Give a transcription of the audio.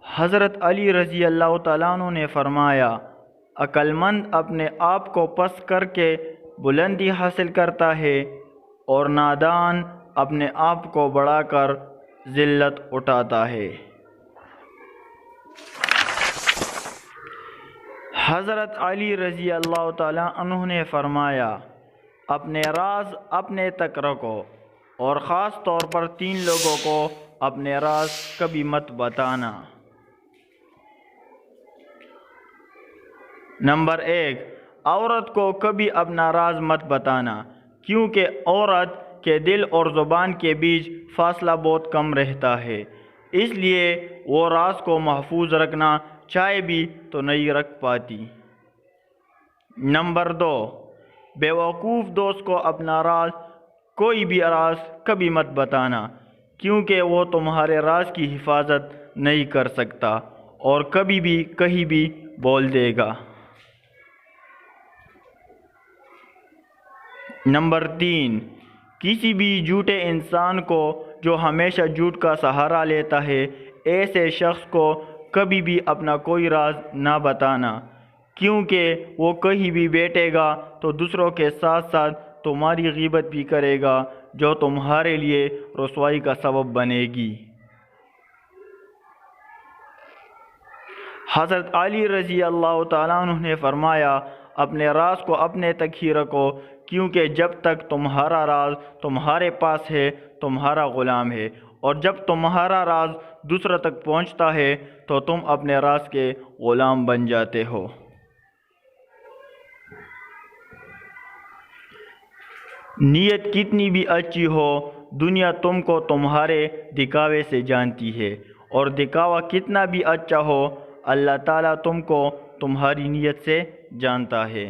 حضرت علی رضی اللہ تعالیٰ عنہ نے فرمایا، عقل مند اپنے آپ کو پست کر کے بلندی حاصل کرتا ہے اور نادان اپنے آپ کو بڑھا کر ذلت اٹھاتا ہے۔ حضرت علی رضی اللہ تعالیٰ عنہ نے فرمایا، اپنے راز اپنے تک رکھو اور خاص طور پر 3 لوگوں کو اپنے راز کبھی مت بتانا۔ نمبر 1، عورت کو کبھی اپنا راز مت بتانا، کیونکہ عورت کے دل اور زبان کے بیچ فاصلہ بہت کم رہتا ہے، اس لیے وہ راز کو محفوظ رکھنا چاہے بھی تو نہیں رکھ پاتی۔ نمبر 2، بیوقوف دوست کو اپنا راز، کوئی بھی راز کبھی مت بتانا، کیونکہ وہ تمہارے راز کی حفاظت نہیں کر سکتا اور کبھی بھی کہیں بھی بول دے گا۔ نمبر 3، کسی بھی جھوٹے انسان کو جو ہمیشہ جھوٹ کا سہارا لیتا ہے، ایسے شخص کو کبھی بھی اپنا کوئی راز نہ بتانا، کیونکہ وہ کہیں بھی بیٹھے گا تو دوسروں کے ساتھ ساتھ تمہاری غیبت بھی کرے گا، جو تمہارے لیے رسوائی کا سبب بنے گی۔ حضرت علی رضی اللہ تعالیٰ عنہ نے فرمایا، اپنے راز کو اپنے تک ہی رکھو، کیونکہ جب تک تمہارا راز تمہارے پاس ہے تمہارا غلام ہے، اور جب تمہارا راز دوسروں تک پہنچتا ہے تو تم اپنے راز کے غلام بن جاتے ہو۔ نیت کتنی بھی اچھی ہو، دنیا تم کو تمہارے دکھاوے سے جانتی ہے، اور دکھاوا کتنا بھی اچھا ہو، اللہ تعالیٰ تم کو تمہاری نیت سے جانتا ہے۔